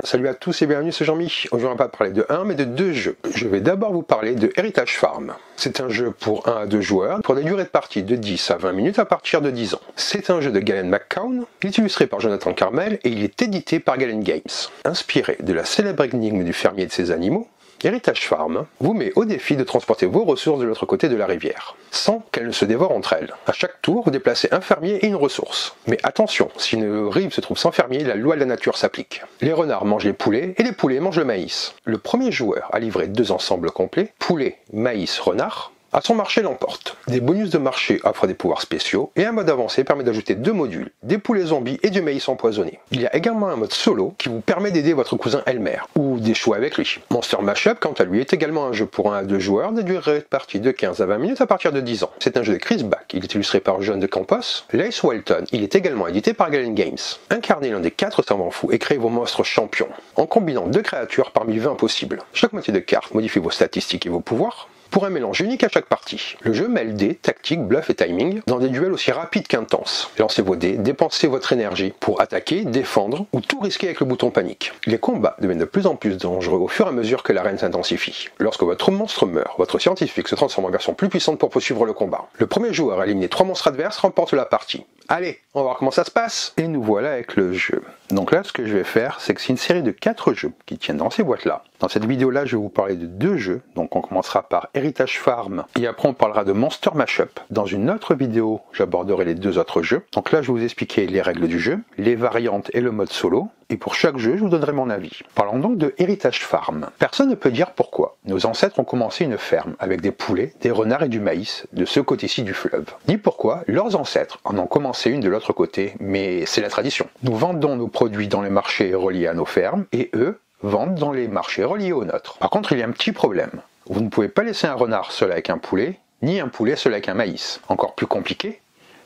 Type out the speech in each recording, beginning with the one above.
Salut à tous et bienvenue, c'est Jean-Mi. Aujourd'hui on va pas parler de un mais de deux jeux. Je vais d'abord vous parler de Heritage Farm. C'est un jeu pour 1 à 2 joueurs, pour des durées de partie de 10 à 20 minutes à partir de 10 ans. C'est un jeu de Galen McCown, il est illustré par Jonathan Carmel et il est édité par Galen Games. Inspiré de la célèbre énigme du fermier et de ses animaux, Heritage Farm vous met au défi de transporter vos ressources de l'autre côté de la rivière, sans qu'elles ne se dévorent entre elles. À chaque tour, vous déplacez un fermier et une ressource. Mais attention, si une rive se trouve sans fermier, la loi de la nature s'applique. Les renards mangent les poulets et les poulets mangent le maïs. Le premier joueur à livrer 2 ensembles complets, poulet, maïs, renard, à son marché l'emporte. Des bonus de marché offrent des pouvoirs spéciaux et un mode avancé permet d'ajouter 2 modules, des poulets zombies et du maïs empoisonné. Il y a également un mode solo qui vous permet d'aider votre cousin Elmer, ou d'échouer avec lui. Monster Mashup, quant à lui, est également un jeu pour 1 à 2 joueurs, de durée de partie de 15 à 20 minutes à partir de 10 ans. C'est un jeu de Chris Bach, il est illustré par John de Campos. Lace Walton, il est également édité par Galen Games. Incarnez l'un des 4 savants fous et créez vos monstres champions, en combinant 2 créatures parmi 20 possibles. Chaque moitié de carte modifie vos statistiques et vos pouvoirs, pour un mélange unique à chaque partie. Le jeu mêle dés, tactique, bluff et timing dans des duels aussi rapides qu'intenses. Lancez vos dés, dépensez votre énergie pour attaquer, défendre ou tout risquer avec le bouton panique. Les combats deviennent de plus en plus dangereux au fur et à mesure que l'arène s'intensifie. Lorsque votre monstre meurt, votre scientifique se transforme en version plus puissante pour poursuivre le combat. Le premier joueur à éliminer 3 monstres adverses remporte la partie. Allez, on va voir comment ça se passe. Et nous voilà avec le jeu. Donc là, ce que je vais faire, c'est que c'est une série de 4 jeux qui tiennent dans ces boîtes-là. Dans cette vidéo-là, je vais vous parler de 2 jeux. Donc on commencera par Heritage Farm et après on parlera de Monster Mashup. Dans une autre vidéo, j'aborderai les 2 autres jeux. Donc là, je vais vous expliquer les règles du jeu, les variantes et le mode solo. Et pour chaque jeu, je vous donnerai mon avis. Parlons donc de Heritage Farm. Personne ne peut dire pourquoi. Nos ancêtres ont commencé une ferme avec des poulets, des renards et du maïs de ce côté-ci du fleuve. Ni pourquoi leurs ancêtres en ont commencé une de l'autre côté, mais c'est la tradition. Nous vendons nos produits dans les marchés reliés à nos fermes et eux vendent dans les marchés reliés aux nôtres. Par contre, il y a un petit problème. Vous ne pouvez pas laisser un renard seul avec un poulet, ni un poulet seul avec un maïs. Encore plus compliqué,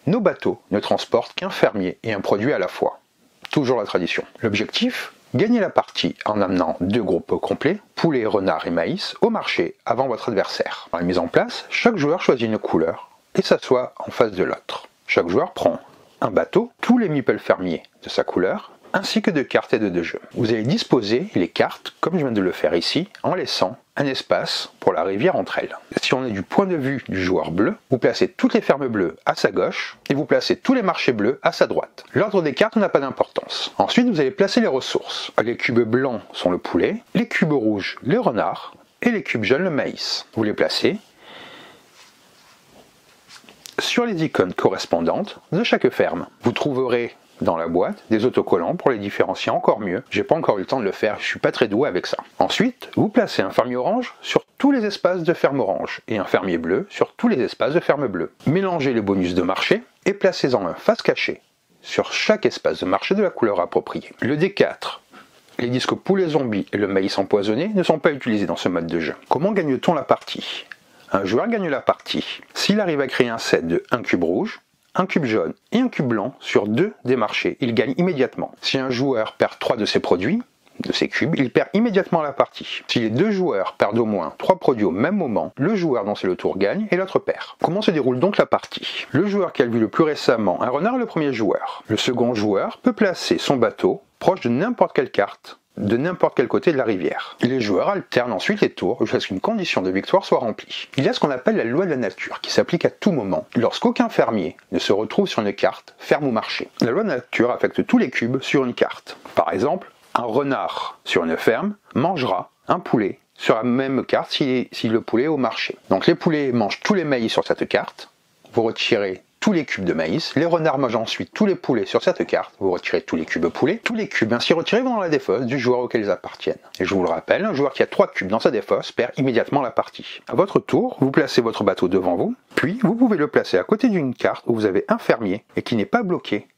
nos bateaux ne transportent qu'un fermier et un produit à la fois. Toujours la tradition. L'objectif, gagner la partie en amenant 2 groupes complets, poulet, renard et maïs, au marché avant votre adversaire. Dans la mise en place, chaque joueur choisit une couleur et s'assoit en face de l'autre. Chaque joueur prend un bateau, tous les meeples fermiers de sa couleur, ainsi que 2 cartes et 2 de jeu. Vous allez disposer les cartes, comme je viens de le faire ici, en laissant un espace pour la rivière entre elles. Si on est du point de vue du joueur bleu, vous placez toutes les fermes bleues à sa gauche et vous placez tous les marchés bleus à sa droite. L'ordre des cartes n'a pas d'importance. Ensuite, vous allez placer les ressources. Les cubes blancs sont le poulet, les cubes rouges le renard et les cubes jaunes le maïs. Vous les placez sur les icônes correspondantes de chaque ferme. Vous trouverez dans la boîte des autocollants pour les différencier encore mieux. J'ai pas encore eu le temps de le faire, je suis pas très doué avec ça. Ensuite, vous placez un fermier orange sur tous les espaces de ferme orange et un fermier bleu sur tous les espaces de ferme bleue. Mélangez les bonus de marché et placez-en un face cachée sur chaque espace de marché de la couleur appropriée. Le D4, les disques poulet zombie et le maïs empoisonné ne sont pas utilisés dans ce mode de jeu. Comment gagne-t-on la partie ? Un joueur gagne la partie s'il arrive à créer un set de 1 cube rouge, un cube jaune et un cube blanc sur 2 des marchés, il gagne immédiatement. Si un joueur perd 3 de ses produits, de ses cubes, il perd immédiatement la partie. Si les 2 joueurs perdent au moins 3 produits au même moment, le joueur dont c'est le tour gagne et l'autre perd. Comment se déroule donc la partie ? Le joueur qui a vu le plus récemment un renard est le premier joueur. Le second joueur peut placer son bateau proche de n'importe quelle carte, de n'importe quel côté de la rivière. Les joueurs alternent ensuite les tours jusqu'à ce qu'une condition de victoire soit remplie. Il y a ce qu'on appelle la loi de la nature qui s'applique à tout moment, lorsqu'aucun fermier ne se retrouve sur une carte, ferme ou marché. La loi de la nature affecte tous les cubes sur une carte. Par exemple, un renard sur une ferme mangera un poulet sur la même carte si le poulet est au marché. Donc les poulets mangent tous les maïs sur cette carte, vous retirez tous les cubes de maïs, les renards mangent ensuite tous les poulets sur cette carte, vous retirez tous les cubes poulets, tous les cubes ainsi retirés vont dans la défausse du joueur auquel ils appartiennent. Et je vous le rappelle, un joueur qui a 3 cubes dans sa défausse perd immédiatement la partie. À votre tour, vous placez votre bateau devant vous, puis vous pouvez le placer à côté d'une carte où vous avez un fermier et qui n'est pas bloqué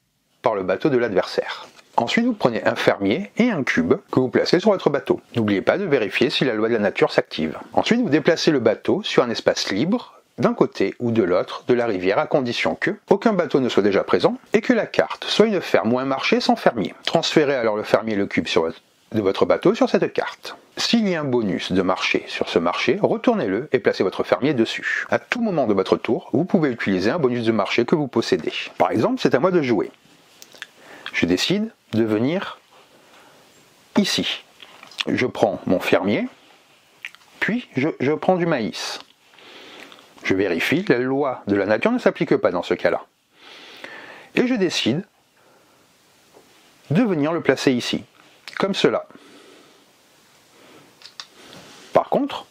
par le bateau de l'adversaire. Ensuite, vous prenez un fermier et un cube que vous placez sur votre bateau. N'oubliez pas de vérifier si la loi de la nature s'active. Ensuite, vous déplacez le bateau sur un espace libre d'un côté ou de l'autre de la rivière à condition que aucun bateau ne soit déjà présent et que la carte soit une ferme ou un marché sans fermier. Transférez alors le fermier et le cube de votre bateau sur cette carte. S'il y a un bonus de marché sur ce marché, retournez-le et placez votre fermier dessus. À tout moment de votre tour, vous pouvez utiliser un bonus de marché que vous possédez. Par exemple, c'est à moi de jouer. Je décide de venir ici, je prends mon fermier, puis je prends du maïs. Je vérifie, la loi de la nature ne s'applique pas dans ce cas-là. Et je décide de venir le placer ici, comme cela. Par contre,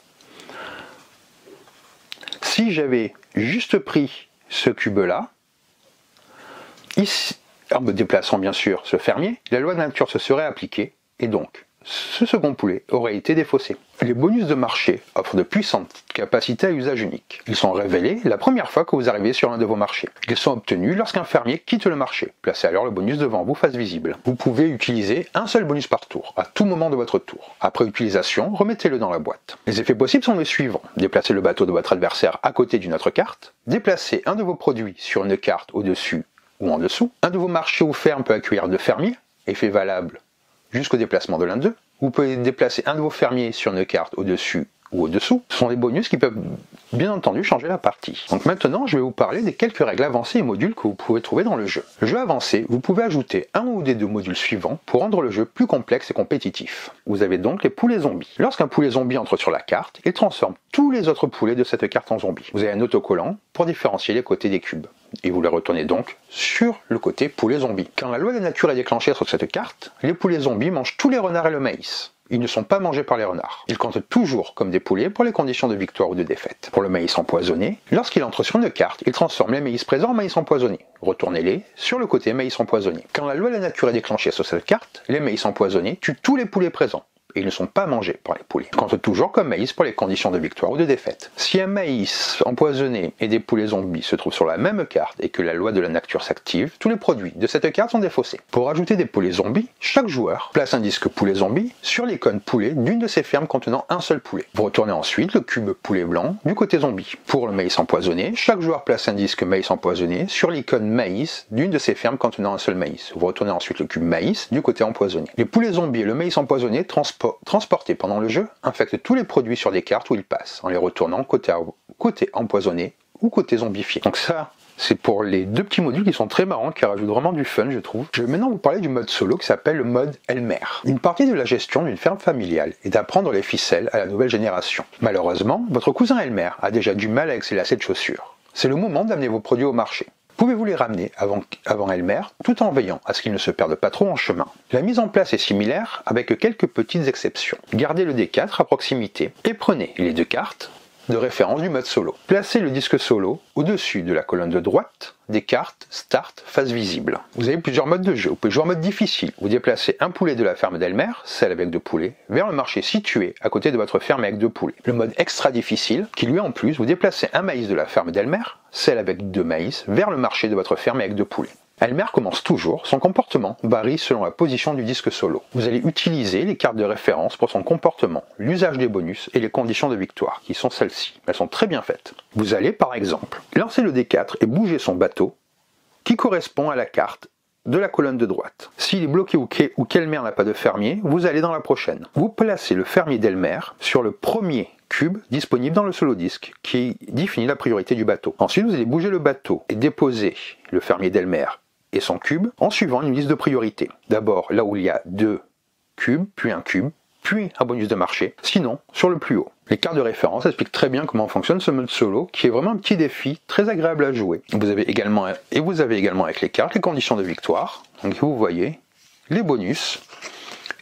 si j'avais juste pris ce cube-là, ici, en me déplaçant bien sûr ce fermier, la loi de la nature se serait appliquée, et donc ce second poulet aurait été défaussé. Les bonus de marché offrent de puissantes capacités à usage unique. Ils sont révélés la première fois que vous arrivez sur un de vos marchés. Ils sont obtenus lorsqu'un fermier quitte le marché. Placez alors le bonus devant vous face visible. Vous pouvez utiliser un seul bonus par tour, à tout moment de votre tour. Après utilisation, remettez-le dans la boîte. Les effets possibles sont les suivants. Déplacez le bateau de votre adversaire à côté d'une autre carte. Déplacez un de vos produits sur une carte au-dessus ou en dessous. Un de vos marchés ou fermes peut accueillir deux fermiers. Effet valable jusqu'au déplacement de l'un d'eux. Vous pouvez déplacer un de vos fermiers sur une carte au-dessus ou au-dessous. Ce sont des bonus qui peuvent bien entendu changer la partie. Donc maintenant, je vais vous parler des quelques règles avancées et modules que vous pouvez trouver dans le jeu. Le jeu avancé, vous pouvez ajouter un ou des deux modules suivants pour rendre le jeu plus complexe et compétitif. Vous avez donc les poulets zombies. Lorsqu'un poulet zombie entre sur la carte, il transforme tous les autres poulets de cette carte en zombies. Vous avez un autocollant pour différencier les côtés des cubes. Et vous les retournez donc sur le côté poulet zombie. Quand la loi de la nature est déclenchée sur cette carte, les poulets zombies mangent tous les renards et le maïs. Ils ne sont pas mangés par les renards. Ils comptent toujours comme des poulets pour les conditions de victoire ou de défaite. Pour le maïs empoisonné, lorsqu'il entre sur une carte, il transforme les maïs présents en maïs empoisonnés. Retournez-les sur le côté maïs empoisonné. Quand la loi de la nature est déclenchée sur cette carte, les maïs empoisonnés tuent tous les poulets présents. Et ils ne sont pas mangés par les poulets. Ils comptent toujours comme maïs pour les conditions de victoire ou de défaite. Si un maïs empoisonné et des poulets zombies se trouvent sur la même carte et que la loi de la nature s'active, tous les produits de cette carte sont défaussés. Pour ajouter des poulets zombies, chaque joueur place un disque poulet zombie sur l'icône poulet d'une de ces fermes contenant un seul poulet. Vous retournez ensuite le cube poulet blanc du côté zombie. Pour le maïs empoisonné, chaque joueur place un disque maïs empoisonné sur l'icône maïs d'une de ces fermes contenant un seul maïs. Vous retournez ensuite le cube maïs du côté empoisonné. Les poulets zombies et le maïs empoisonné transportés pendant le jeu infectent tous les produits sur des cartes où ils passent, en les retournant côté empoisonné ou côté zombifié. Donc ça, c'est pour les deux petits modules qui sont très marrants, qui rajoutent vraiment du fun, je trouve. Je vais maintenant vous parler du mode solo qui s'appelle le mode Elmer. Une partie de la gestion d'une ferme familiale est d'apprendre les ficelles à la nouvelle génération. Malheureusement, votre cousin Elmer a déjà du mal avec ses lacets de chaussures. C'est le moment d'amener vos produits au marché. Pouvez-vous les ramener avant Elmer, tout en veillant à ce qu'ils ne se perdent pas trop en chemin. La mise en place est similaire, avec quelques petites exceptions. Gardez le D4 à proximité et prenez les deux cartes de référence du mode solo. Placez le disque solo au-dessus de la colonne de droite des cartes Start face visible. Vous avez plusieurs modes de jeu. Vous pouvez jouer en mode difficile. Vous déplacez un poulet de la ferme d'Elmer, celle avec deux poulets, vers le marché situé à côté de votre ferme avec deux poulets. Le mode extra difficile, qui lui en plus, vous déplacez un maïs de la ferme d'Elmer, celle avec deux maïs, vers le marché de votre ferme avec deux poulets. Elmer commence toujours, son comportement varie selon la position du disque solo. Vous allez utiliser les cartes de référence pour son comportement, l'usage des bonus et les conditions de victoire, qui sont celles-ci. Elles sont très bien faites. Vous allez par exemple lancer le D4 et bouger son bateau, qui correspond à la carte de la colonne de droite. S'il est bloqué ou qu'Elmer n'a pas de fermier, vous allez dans la prochaine. Vous placez le fermier d'Elmer sur le premier cube disponible dans le solo disque, qui définit la priorité du bateau. Ensuite, vous allez bouger le bateau et déposer le fermier d'Elmer et son cube en suivant une liste de priorités. D'abord là où il y a deux cubes, puis un bonus de marché, sinon sur le plus haut. Les cartes de référence expliquent très bien comment fonctionne ce mode solo, qui est vraiment un petit défi très agréable à jouer. Vous avez également avec les cartes les conditions de victoire, donc vous voyez les bonus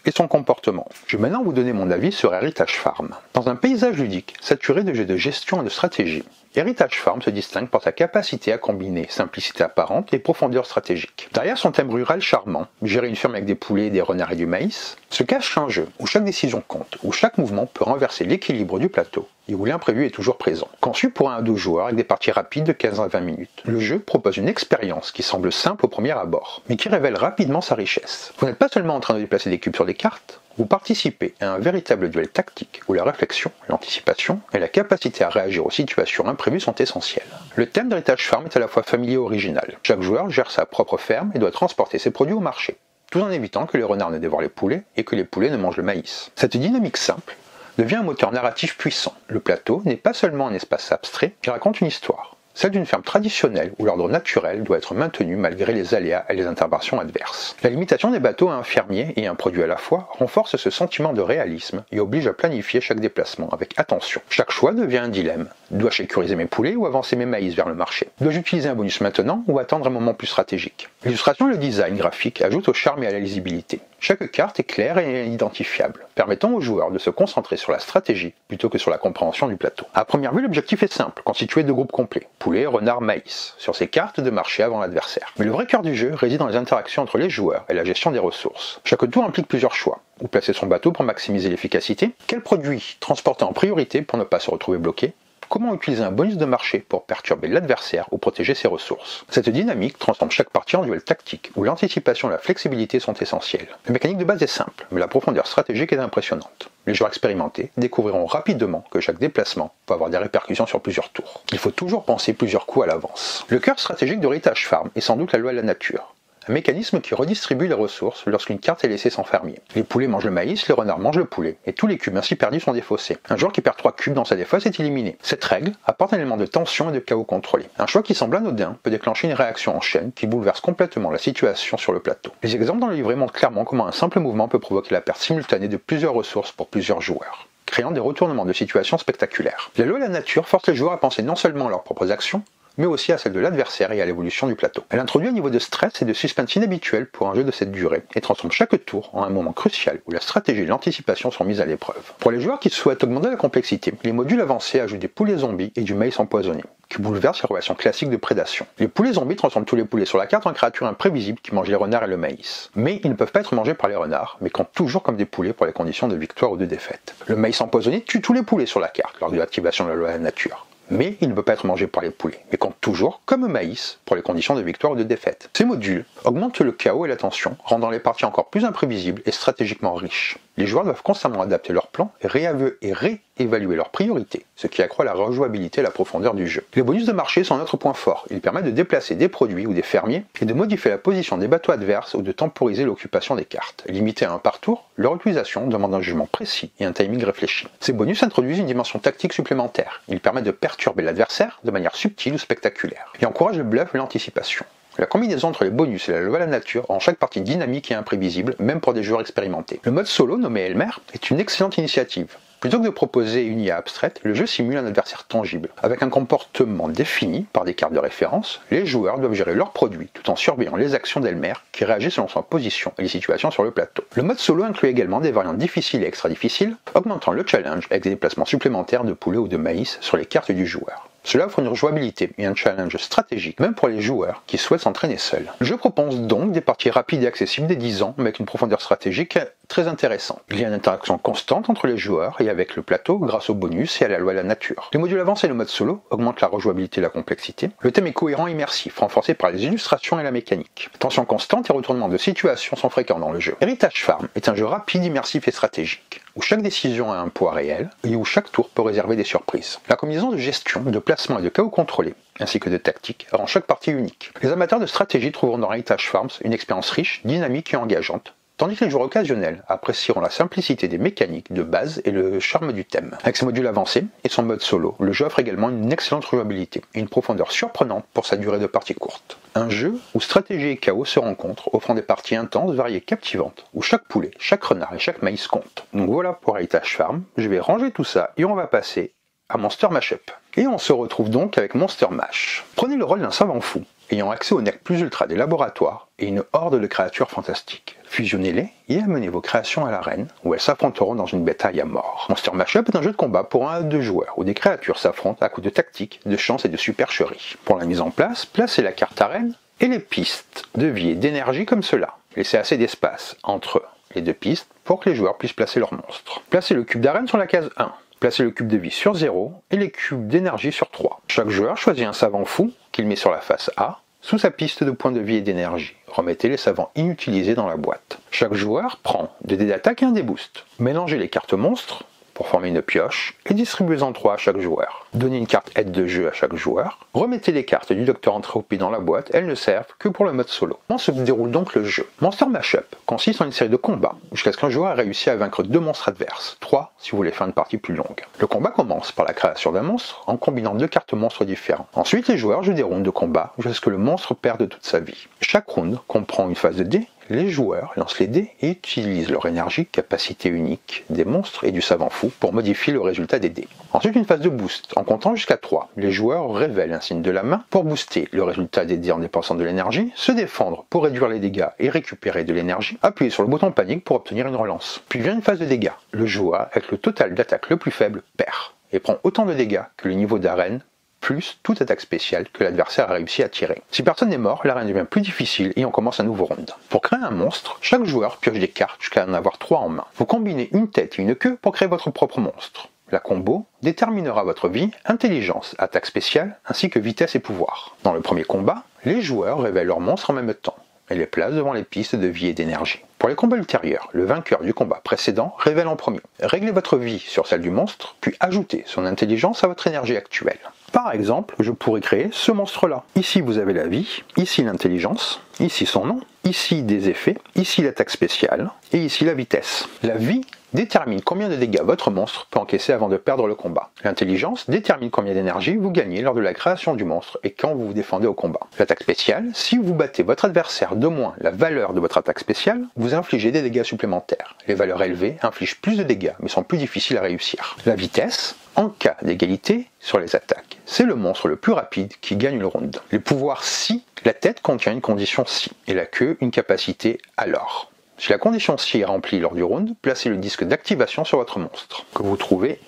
et son comportement. Je vais maintenant vous donner mon avis sur Heritage Farm. Dans un paysage ludique saturé de jeux de gestion et de stratégie, Heritage Farm se distingue par sa capacité à combiner simplicité apparente et profondeur stratégique. Derrière son thème rural charmant, gérer une ferme avec des poulets, des renards et du maïs, se cache un jeu où chaque décision compte, où chaque mouvement peut renverser l'équilibre du plateau et où l'imprévu est toujours présent. Conçu pour 1 à 2 joueurs avec des parties rapides de 15 à 20 minutes, le jeu propose une expérience qui semble simple au premier abord, mais qui révèle rapidement sa richesse. Vous n'êtes pas seulement en train de déplacer des cubes sur des cartes, vous participez à un véritable duel tactique où la réflexion, l'anticipation et la capacité à réagir aux situations imprévues sont essentielles. Le thème d'Heritage Farm est à la fois familier et original. Chaque joueur gère sa propre ferme et doit transporter ses produits au marché, tout en évitant que les renards ne dévorent les poulets et que les poulets ne mangent le maïs. Cette dynamique simple devient un moteur narratif puissant. Le plateau n'est pas seulement un espace abstrait, il raconte une histoire. celle d'une ferme traditionnelle où l'ordre naturel doit être maintenu malgré les aléas et les interventions adverses. La limitation des bateaux à un fermier et un produit à la fois renforce ce sentiment de réalisme et oblige à planifier chaque déplacement avec attention. Chaque choix devient un dilemme. Dois-je sécuriser mes poulets ou avancer mes maïs vers le marché? Dois-je utiliser un bonus maintenant ou attendre un moment plus stratégique? L'illustration et le design graphique ajoutent au charme et à la lisibilité. Chaque carte est claire et identifiable, permettant aux joueurs de se concentrer sur la stratégie plutôt que sur la compréhension du plateau. À première vue, l'objectif est simple, constitué de groupes complets, poulet, renard, maïs, sur ces cartes de marché avant l'adversaire. Mais le vrai cœur du jeu réside dans les interactions entre les joueurs et la gestion des ressources. Chaque tour implique plusieurs choix. Où placer son bateau pour maximiser l'efficacité? Quel produit transporter en priorité pour ne pas se retrouver bloqué? Comment utiliser un bonus de marché pour perturber l'adversaire ou protéger ses ressources? Cette dynamique transforme chaque partie en duel tactique, où l'anticipation et la flexibilité sont essentielles. La mécanique de base est simple, mais la profondeur stratégique est impressionnante. Les joueurs expérimentés découvriront rapidement que chaque déplacement peut avoir des répercussions sur plusieurs tours. Il faut toujours penser plusieurs coups à l'avance. Le cœur stratégique de Heritage Farm est sans doute la loi de la nature. Un mécanisme qui redistribue les ressources lorsqu'une carte est laissée sans fermier. Les poulets mangent le maïs, les renards mangent le poulet, et tous les cubes ainsi perdus sont défaussés. Un joueur qui perd 3 cubes dans sa défausse est éliminé. Cette règle apporte un élément de tension et de chaos contrôlé. Un choix qui semble anodin peut déclencher une réaction en chaîne qui bouleverse complètement la situation sur le plateau. Les exemples dans le livret montrent clairement comment un simple mouvement peut provoquer la perte simultanée de plusieurs ressources pour plusieurs joueurs, créant des retournements de situation spectaculaires. La loi de la nature force les joueurs à penser non seulement à leurs propres actions, mais aussi à celle de l'adversaire et à l'évolution du plateau. Elle introduit un niveau de stress et de suspense inhabituel pour un jeu de cette durée, et transforme chaque tour en un moment crucial où la stratégie et l'anticipation sont mises à l'épreuve. Pour les joueurs qui souhaitent augmenter la complexité, les modules avancés ajoutent des poulets zombies et du maïs empoisonné, qui bouleversent les relations classiques de prédation. Les poulets zombies transforment tous les poulets sur la carte en créatures imprévisibles qui mangent les renards et le maïs. Mais ils ne peuvent pas être mangés par les renards, mais comptent toujours comme des poulets pour les conditions de victoire ou de défaite. Le maïs empoisonné tue tous les poulets sur la carte lors de l'activation de la loi de la nature. Mais il ne peut pas être mangé par les poulets, mais compte toujours comme maïs pour les conditions de victoire ou de défaite. Ces modules augmentent le chaos et la tension, rendant les parties encore plus imprévisibles et stratégiquement riches. Les joueurs doivent constamment adapter leur plan et réévaluer leurs priorités, ce qui accroît la rejouabilité et la profondeur du jeu. Les bonus de marché sont un autre point fort. Ils permettent de déplacer des produits ou des fermiers et de modifier la position des bateaux adverses ou de temporiser l'occupation des cartes. Limité à un par tour, leur utilisation demande un jugement précis et un timing réfléchi. Ces bonus introduisent une dimension tactique supplémentaire. Ils permettent de perturber l'adversaire de manière subtile ou spectaculaire et encouragent le bluff et l'anticipation. La combinaison entre les bonus et la loi de la nature rend chaque partie dynamique et imprévisible, même pour des joueurs expérimentés. Le mode solo, nommé Elmer, est une excellente initiative. Plutôt que de proposer une IA abstraite, le jeu simule un adversaire tangible. Avec un comportement défini par des cartes de référence, les joueurs doivent gérer leurs produits tout en surveillant les actions d'Elmer qui réagissent selon sa position et les situations sur le plateau. Le mode solo inclut également des variantes difficiles et extra difficiles, augmentant le challenge avec des déplacements supplémentaires de poulet ou de maïs sur les cartes du joueur. Cela offre une rejouabilité et un challenge stratégique, même pour les joueurs qui souhaitent s'entraîner seuls. Le jeu propose donc des parties rapides et accessibles dès 10 ans, mais avec une profondeur stratégique très intéressante. Il y a une interaction constante entre les joueurs et avec le plateau grâce aux bonus et à la loi de la nature. Les modules avancés et le mode solo augmentent la rejouabilité et la complexité. Le thème est cohérent et immersif, renforcé par les illustrations et la mécanique. Tension constante et retournements de situation sont fréquents dans le jeu. Heritage Farm est un jeu rapide, immersif et stratégique, où chaque décision a un poids réel et où chaque tour peut réserver des surprises. La combinaison de gestion, de placement et de chaos contrôlé, ainsi que de tactique, rend chaque partie unique. Les amateurs de stratégie trouveront dans Heritage Farms une expérience riche, dynamique et engageante, tandis que les joueurs occasionnels apprécieront la simplicité des mécaniques de base et le charme du thème. Avec ses modules avancés et son mode solo, le jeu offre également une excellente rejouabilité et une profondeur surprenante pour sa durée de partie courte. Un jeu où stratégie et chaos se rencontrent, offrant des parties intenses, variées, captivantes, où chaque poulet, chaque renard et chaque maïs compte. Donc voilà pour Heritage Farm, je vais ranger tout ça et on va passer à Monster Mashup. Et on se retrouve donc avec Monster Mash. Prenez le rôle d'un savant fou, ayant accès au nec plus ultra des laboratoires et une horde de créatures fantastiques. Fusionnez-les et amenez vos créations à l'arène, où elles s'affronteront dans une bataille à mort. Monster Mashup est un jeu de combat pour 1 à 2 joueurs, où des créatures s'affrontent à coups de tactique, de chance et de supercherie. Pour la mise en place, placez la carte arène et les pistes de vie et d'énergie comme cela. Laissez assez d'espace entre les 2 pistes pour que les joueurs puissent placer leurs monstres. Placez le cube d'arène sur la case 1. Placez le cube de vie sur 0 et les cubes d'énergie sur 3. Chaque joueur choisit un savant fou qu'il met sur la face A, sous sa piste de points de vie et d'énergie. Remettez les savants inutilisés dans la boîte. Chaque joueur prend 2 dés d'attaque et un dé boost. Mélangez les cartes monstres pour former une pioche et distribuez-en 3 à chaque joueur. Donnez une carte aide de jeu à chaque joueur. Remettez les cartes du Docteur Entropie dans la boîte, elles ne servent que pour le mode solo. Comment se déroule donc le jeu? Monster Mashup consiste en une série de combats jusqu'à ce qu'un joueur ait réussi à vaincre 2 monstres adverses, 3 si vous voulez faire une partie plus longue. Le combat commence par la création d'un monstre en combinant 2 cartes monstres différentes. Ensuite les joueurs jouent des rounds de combat jusqu'à ce que le monstre perde toute sa vie. Chaque round comprend une phase de dés. Les joueurs lancent les dés et utilisent leur énergie, capacité unique des monstres et du savant fou pour modifier le résultat des dés. Ensuite une phase de boost. En comptant jusqu'à 3, les joueurs révèlent un signe de la main pour booster le résultat des dés en dépensant de l'énergie, se défendre pour réduire les dégâts et récupérer de l'énergie, appuyer sur le bouton panique pour obtenir une relance. Puis vient une phase de dégâts. Le joueur avec le total d'attaque le plus faible perd et prend autant de dégâts que le niveau d'arène plus toute attaque spéciale que l'adversaire a réussi à tirer. Si personne n'est mort, l'arène devient plus difficile et on commence un nouveau round. Pour créer un monstre, chaque joueur pioche des cartes jusqu'à en avoir 3 en main. Vous combinez une tête et une queue pour créer votre propre monstre. La combo déterminera votre vie, intelligence, attaque spéciale, ainsi que vitesse et pouvoir. Dans le premier combat, les joueurs révèlent leur monstre en même temps et les placent devant les pistes de vie et d'énergie. Pour les combats ultérieurs, le vainqueur du combat précédent révèle en premier. Réglez votre vie sur celle du monstre, puis ajoutez son intelligence à votre énergie actuelle. Par exemple, je pourrais créer ce monstre-là. Ici vous avez la vie, ici l'intelligence, ici son nom, ici des effets, ici l'attaque spéciale, et ici la vitesse. La vie détermine combien de dégâts votre monstre peut encaisser avant de perdre le combat. L'intelligence détermine combien d'énergie vous gagnez lors de la création du monstre et quand vous vous défendez au combat. L'attaque spéciale, si vous battez votre adversaire d'au moins la valeur de votre attaque spéciale, vous infligez des dégâts supplémentaires. Les valeurs élevées infligent plus de dégâts mais sont plus difficiles à réussir. La vitesse, en cas d'égalité sur les attaques, c'est le monstre le plus rapide qui gagne le round. Les pouvoirs si, la tête contient une condition si et la queue une capacité alors. Si la condition si est remplie lors du round, placez le disque d'activation sur votre monstre, que vous trouvez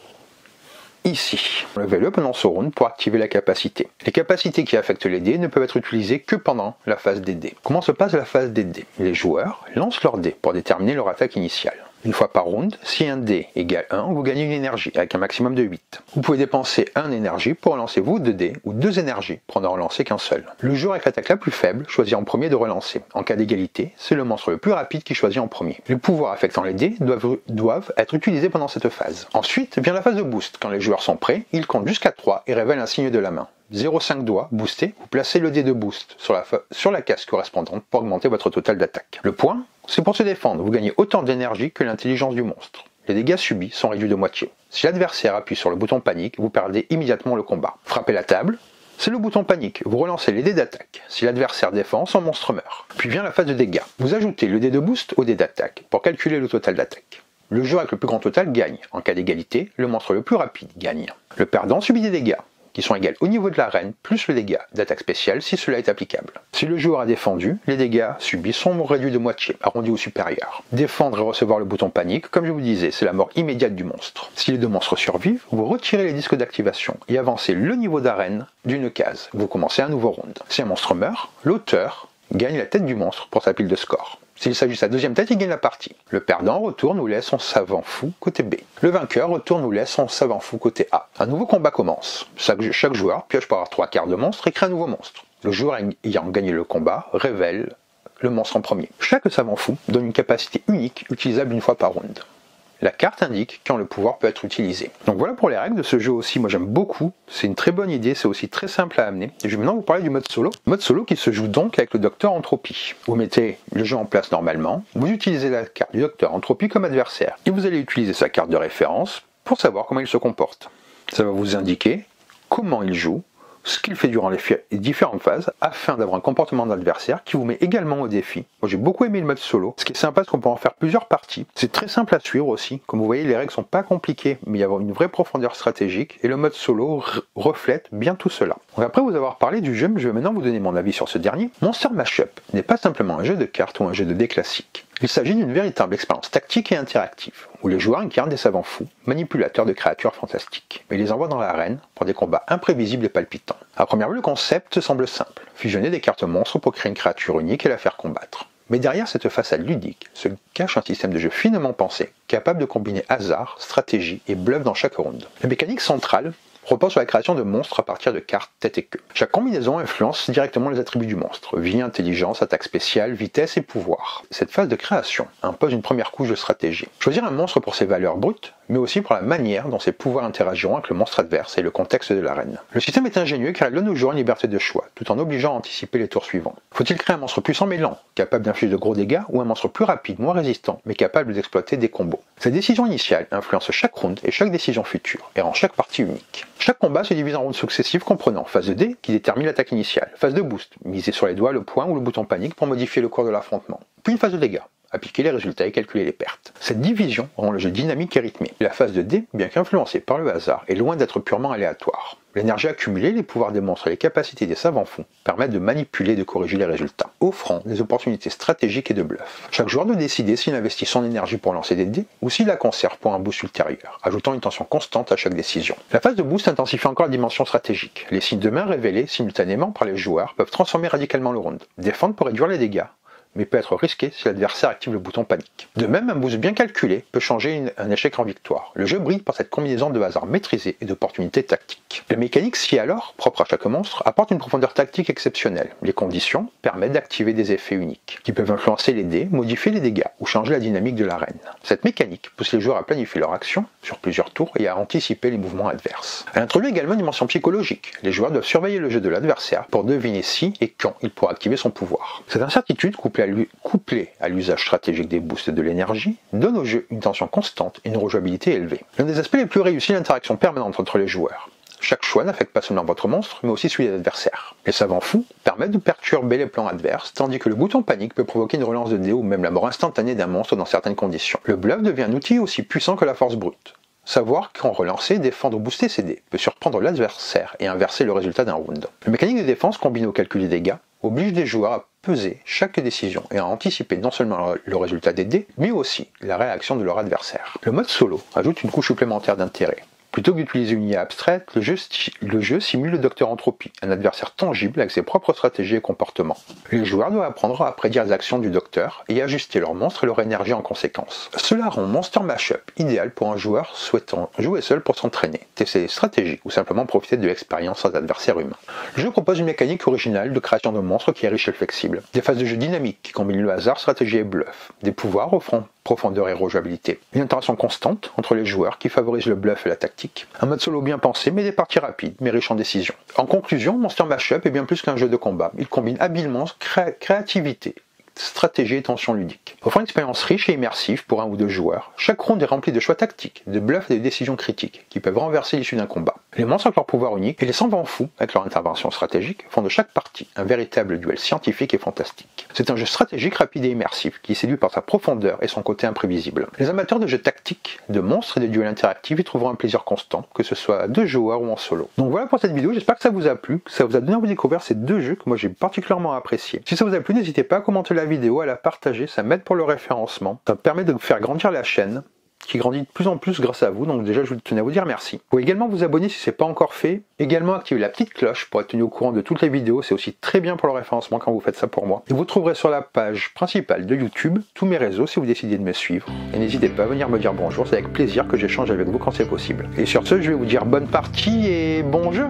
ici. Levez-le pendant ce round pour activer la capacité. Les capacités qui affectent les dés ne peuvent être utilisées que pendant la phase des dés. Comment se passe la phase des dés? Les joueurs lancent leurs dés pour déterminer leur attaque initiale. Une fois par round, si un dé égale 1, vous gagnez une énergie avec un maximum de 8. Vous pouvez dépenser 1 énergie pour relancer vos 2 dés ou 2 énergies pour n'en relancer qu'un seul. Le joueur avec l'attaque la plus faible choisit en premier de relancer. En cas d'égalité, c'est le monstre le plus rapide qui choisit en premier. Les pouvoirs affectant les dés doivent être utilisés pendant cette phase. Ensuite vient la phase de boost. Quand les joueurs sont prêts, ils comptent jusqu'à 3 et révèlent un signe de la main. 0,5 doigts, boosté, vous placez le dé de boost sur la case correspondante pour augmenter votre total d'attaque. Le point, c'est pour se défendre, vous gagnez autant d'énergie que l'intelligence du monstre. Les dégâts subis sont réduits de moitié. Si l'adversaire appuie sur le bouton panique, vous perdez immédiatement le combat. Frappez la table, c'est le bouton panique, vous relancez les dés d'attaque. Si l'adversaire défend, son monstre meurt. Puis vient la phase de dégâts. Vous ajoutez le dé de boost au dé d'attaque pour calculer le total d'attaque. Le joueur avec le plus grand total gagne. En cas d'égalité, le monstre le plus rapide gagne. Le perdant subit des dégâts, qui sont égales au niveau de l'arène, plus le dégât d'attaque spéciale si cela est applicable. Si le joueur a défendu, les dégâts subis sont réduits de moitié, arrondis au supérieur. Défendre et recevoir le bouton panique, comme je vous disais, c'est la mort immédiate du monstre. Si les deux monstres survivent, vous retirez les disques d'activation et avancez le niveau d'arène d'une case. Vous commencez un nouveau round. Si un monstre meurt, l'auteur gagne la tête du monstre pour sa pile de score. S'il s'agit de sa deuxième tête, il gagne la partie. Le perdant retourne ou laisse son savant fou côté B. Le vainqueur retourne ou laisse son savant fou côté A. Un nouveau combat commence. Chaque joueur pioche pour avoir 3 quarts de monstre et crée un nouveau monstre. Le joueur ayant gagné le combat révèle le monstre en premier. Chaque savant fou donne une capacité unique utilisable une fois par round. La carte indique quand le pouvoir peut être utilisé. Donc voilà pour les règles de ce jeu aussi, moi j'aime beaucoup, c'est une très bonne idée, c'est aussi très simple à amener. Et je vais maintenant vous parler du mode solo. Mode solo qui se joue donc avec le Docteur Entropie. Vous mettez le jeu en place normalement, vous utilisez la carte du Docteur Entropie comme adversaire. Et vous allez utiliser sa carte de référence pour savoir comment il se comporte. Ça va vous indiquer comment il joue, ce qu'il fait durant les différentes phases, afin d'avoir un comportement d'adversaire qui vous met également au défi. Moi j'ai beaucoup aimé le mode solo, ce qui est sympa c'est qu'on peut en faire plusieurs parties. C'est très simple à suivre aussi, comme vous voyez les règles sont pas compliquées, mais il y a une vraie profondeur stratégique, et le mode solo reflète bien tout cela. Donc après vous avoir parlé du jeu, je vais maintenant vous donner mon avis sur ce dernier. Monster Mashup n'est pas simplement un jeu de cartes ou un jeu de dés classique. Il s'agit d'une véritable expérience tactique et interactive, où les joueurs incarnent des savants fous, manipulateurs de créatures fantastiques, mais ils les envoient dans l'arène pour des combats imprévisibles et palpitants. À première vue, le concept semble simple, fusionner des cartes monstres pour créer une créature unique et la faire combattre. Mais derrière cette façade ludique se cache un système de jeu finement pensé, capable de combiner hasard, stratégie et bluff dans chaque round. La mécanique centrale repose sur la création de monstres à partir de cartes tête et queue. Chaque combinaison influence directement les attributs du monstre, vie, intelligence, attaque spéciale, vitesse et pouvoir. Cette phase de création impose une première couche de stratégie. Choisir un monstre pour ses valeurs brutes, mais aussi pour la manière dont ses pouvoirs interagiront avec le monstre adverse et le contexte de l'arène. Le système est ingénieux car il donne aux joueurs une liberté de choix, tout en obligeant à anticiper les tours suivants. Faut-il créer un monstre puissant mais lent, capable d'infliger de gros dégâts, ou un monstre plus rapide, moins résistant, mais capable d'exploiter des combos? Cette décision initiale influence chaque round et chaque décision future, et rend chaque partie unique. Chaque combat se divise en rounds successifs comprenant phase de dé qui détermine l'attaque initiale, phase de boost, miser sur les doigts, le poing ou le bouton panique pour modifier le cours de l'affrontement, puis une phase de dégâts, appliquer les résultats et calculer les pertes. Cette division rend le jeu dynamique et rythmé. La phase de dé, bien qu'influencée par le hasard, est loin d'être purement aléatoire. L'énergie accumulée, les pouvoirs des monstres et les capacités des savants fous permettent de manipuler et de corriger les résultats, offrant des opportunités stratégiques et de bluff. Chaque joueur doit décider s'il investit son énergie pour lancer des dés ou s'il la conserve pour un boost ultérieur, ajoutant une tension constante à chaque décision. La phase de boost intensifie encore la dimension stratégique. Les signes de main révélés simultanément par les joueurs peuvent transformer radicalement le round. Défendre pour réduire les dégâts, mais peut être risqué si l'adversaire active le bouton panique. De même, un boost bien calculé peut changer un échec en victoire. Le jeu brille par cette combinaison de hasard maîtrisé et d'opportunités tactiques. La mécanique SI alors, propre à chaque monstre, apporte une profondeur tactique exceptionnelle. Les conditions permettent d'activer des effets uniques, qui peuvent influencer les dés, modifier les dégâts ou changer la dynamique de l'arène. Cette mécanique pousse les joueurs à planifier leur action sur plusieurs tours et à anticiper les mouvements adverses. Elle introduit également une dimension psychologique. Les joueurs doivent surveiller le jeu de l'adversaire pour deviner si et quand il pourra activer son pouvoir. Cette incertitude, couplé à l'usage stratégique des boosts et de l'énergie, donne au jeu une tension constante et une rejouabilité élevée. L'un des aspects les plus réussis est l'interaction permanente entre les joueurs. Chaque choix n'affecte pas seulement votre monstre, mais aussi celui de l'adversaire. Les savants fous permettent de perturber les plans adverses, tandis que le bouton panique peut provoquer une relance de dés ou même la mort instantanée d'un monstre dans certaines conditions. Le bluff devient un outil aussi puissant que la force brute. Savoir quand relancer, défendre ou booster ses dés peut surprendre l'adversaire et inverser le résultat d'un round. La mécanique de défense combinée au calcul des dégâts oblige les joueurs à peser chaque décision et à anticiper non seulement le résultat des dés, mais aussi la réaction de leur adversaire. Le mode solo ajoute une couche supplémentaire d'intérêt. Plutôt que d'utiliser une IA abstraite, le jeu simule le Docteur Entropie, un adversaire tangible avec ses propres stratégies et comportements. Les joueurs doivent apprendre à prédire les actions du Docteur et ajuster leur monstre et leur énergie en conséquence. Cela rend Monster Mashup idéal pour un joueur souhaitant jouer seul pour s'entraîner, tester des stratégies ou simplement profiter de l'expérience sans adversaire humain. Le jeu propose une mécanique originale de création de monstres qui est riche et flexible, des phases de jeu dynamiques qui combinent le hasard, stratégie et bluff, des pouvoirs offrant profondeur et rejouabilité, une interaction constante entre les joueurs qui favorise le bluff et la tactique, un mode solo bien pensé mais des parties rapides mais riches en décisions. En conclusion, Monster Mashup est bien plus qu'un jeu de combat, il combine habilement créativité, stratégie et tension ludique. Offrant une expérience riche et immersive pour un ou deux joueurs, chaque round est rempli de choix tactiques, de bluffs et de décisions critiques qui peuvent renverser l'issue d'un combat. Les monstres avec leur pouvoir unique et les savants fous avec leur intervention stratégique font de chaque partie un véritable duel scientifique et fantastique. C'est un jeu stratégique rapide et immersif qui séduit par sa profondeur et son côté imprévisible. Les amateurs de jeux tactiques, de monstres et de duels interactifs y trouveront un plaisir constant, que ce soit à deux joueurs ou en solo. Donc voilà pour cette vidéo, j'espère que ça vous a plu, que ça vous a donné envie de découvrir ces deux jeux que moi j'ai particulièrement appréciés. Si ça vous a plu, n'hésitez pas à commenter la vidéo, à la partager, ça m'aide pour le référencement, ça permet de faire grandir la chaîne, qui grandit de plus en plus grâce à vous, donc déjà je tenais à vous dire merci. Vous pouvez également vous abonner si ce n'est pas encore fait, également activer la petite cloche pour être tenu au courant de toutes les vidéos, c'est aussi très bien pour le référencement quand vous faites ça pour moi. Et vous trouverez sur la page principale de YouTube tous mes réseaux si vous décidez de me suivre, et n'hésitez pas à venir me dire bonjour, c'est avec plaisir que j'échange avec vous quand c'est possible. Et sur ce, je vais vous dire bonne partie et bon jeu.